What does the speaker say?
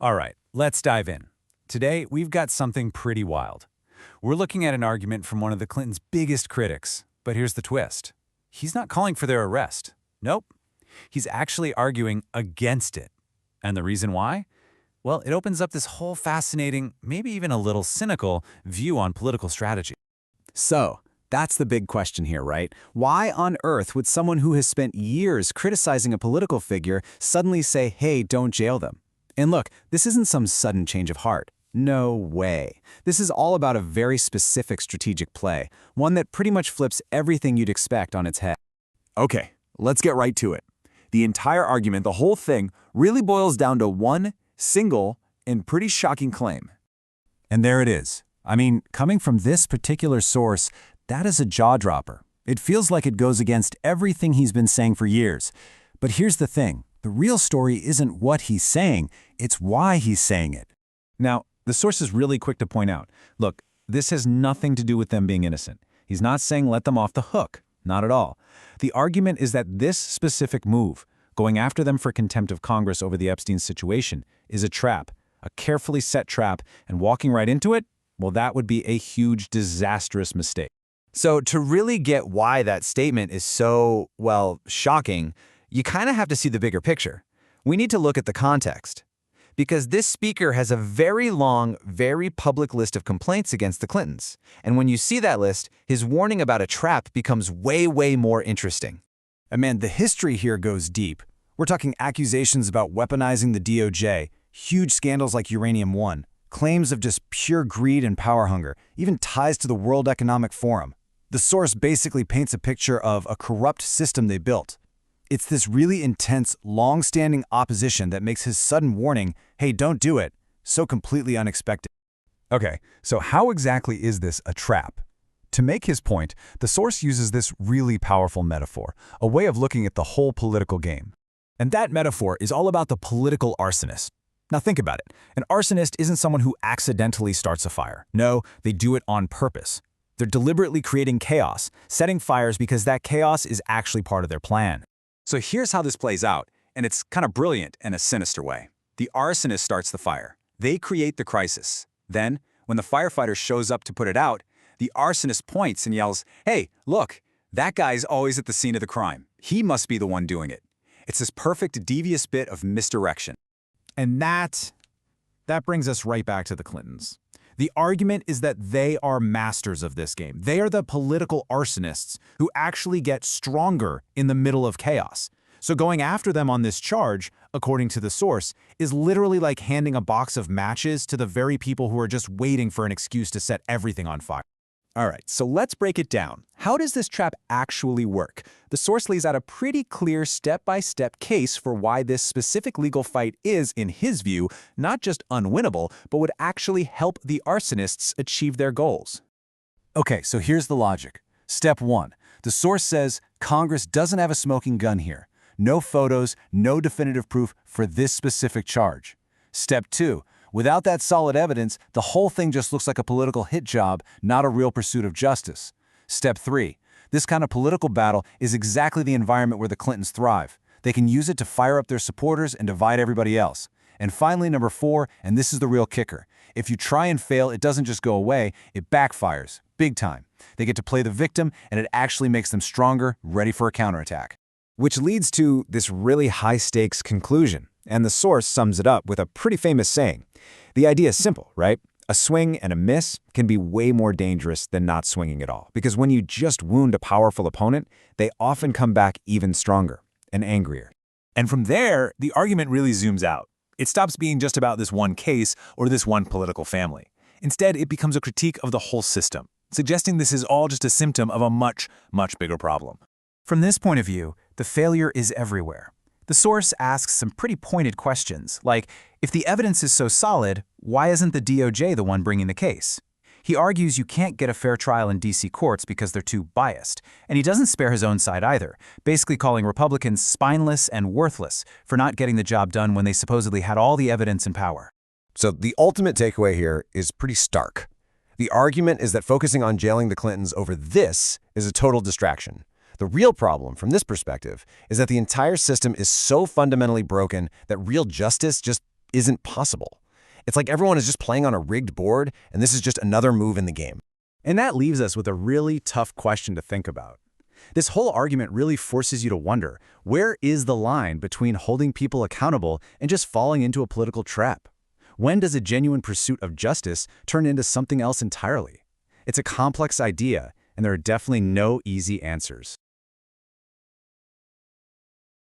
All right, let's dive in. Today, we've got something pretty wild. We're looking at an argument from one of the Clintons' biggest critics, but here's the twist. He's not calling for their arrest. Nope. He's actually arguing against it. And the reason why? Well, it opens up this whole fascinating, maybe even a little cynical, view on political strategy. So, that's the big question here, right? Why on earth would someone who has spent years criticizing a political figure suddenly say, hey, don't jail them? And look, this isn't some sudden change of heart. No way. This is all about a very specific strategic play, one that pretty much flips everything you'd expect on its head. Okay, let's get right to it. The entire argument, the whole thing, really boils down to one single and pretty shocking claim. And there it is. I mean, coming from this particular source, that is a jaw-dropper. It feels like it goes against everything he's been saying for years. But here's the thing. The real story isn't what he's saying, it's why he's saying it. Now, the source is really quick to point out, look, this has nothing to do with them being innocent. He's not saying let them off the hook. Not at all. The argument is that this specific move, going after them for contempt of Congress over the Epstein situation, is a trap, a carefully set trap, and walking right into it, well, that would be a huge, disastrous mistake. So to really get why that statement is so, shocking, you kind of have to see the bigger picture. We need to look at the context. Because this speaker has a very long, very public list of complaints against the Clintons. And when you see that list, his warning about a trap becomes way, way more interesting. And man, the history here goes deep. We're talking accusations about weaponizing the DOJ, huge scandals like Uranium One, claims of just pure greed and power hunger, even ties to the World Economic Forum. The source basically paints a picture of a corrupt system they built. It's this really intense, long-standing opposition that makes his sudden warning, hey, don't do it, so completely unexpected. Okay, so how exactly is this a trap? To make his point, the source uses this really powerful metaphor, a way of looking at the whole political game. And that metaphor is all about the political arsonist. Now think about it. An arsonist isn't someone who accidentally starts a fire. No, they do it on purpose. They're deliberately creating chaos, setting fires because that chaos is actually part of their plan. So here's how this plays out, and it's kind of brilliant in a sinister way. The arsonist starts the fire. They create the crisis. Then, when the firefighter shows up to put it out, the arsonist points and yells, hey, look, that guy's always at the scene of the crime. He must be the one doing it. It's this perfect devious bit of misdirection. And that brings us right back to the Clintons. The argument is that they are masters of this game. They are the political arsonists who actually get stronger in the middle of chaos. So going after them on this charge, according to the source, is literally like handing a box of matches to the very people who are just waiting for an excuse to set everything on fire. All right, so let's break it down. How does this trap actually work? The source lays out a pretty clear step-by-step case for why this specific legal fight is, in his view, not just unwinnable, but would actually help the arsonists achieve their goals. Okay, so here's the logic. Step 1. The source says Congress doesn't have a smoking gun here. No photos, no definitive proof for this specific charge. Step 2. Without that solid evidence, the whole thing just looks like a political hit job, not a real pursuit of justice. Step 3. This kind of political battle is exactly the environment where the Clintons thrive. They can use it to fire up their supporters and divide everybody else. And finally, number 4, and this is the real kicker. If you try and fail, it doesn't just go away, it backfires, big time. They get to play the victim, and it actually makes them stronger, ready for a counterattack. Which leads to this really high-stakes conclusion. And the source sums it up with a pretty famous saying. The idea is simple, right? A swing and a miss can be way more dangerous than not swinging at all. Because when you just wound a powerful opponent, they often come back even stronger and angrier. And from there, the argument really zooms out. It stops being just about this one case or this one political family. Instead, it becomes a critique of the whole system, suggesting this is all just a symptom of a much, much bigger problem. From this point of view, the failure is everywhere. The source asks some pretty pointed questions, like, if the evidence is so solid, why isn't the DOJ the one bringing the case? He argues you can't get a fair trial in DC courts because they're too biased, and he doesn't spare his own side either, basically calling Republicans spineless and worthless for not getting the job done when they supposedly had all the evidence and power. So the ultimate takeaway here is pretty stark. The argument is that focusing on jailing the Clintons over this is a total distraction. The real problem from this perspective is that the entire system is so fundamentally broken that real justice just isn't possible. It's like everyone is just playing on a rigged board, and this is just another move in the game. And that leaves us with a really tough question to think about. This whole argument really forces you to wonder, where is the line between holding people accountable and just falling into a political trap? When does a genuine pursuit of justice turn into something else entirely? It's a complex idea, and there are definitely no easy answers.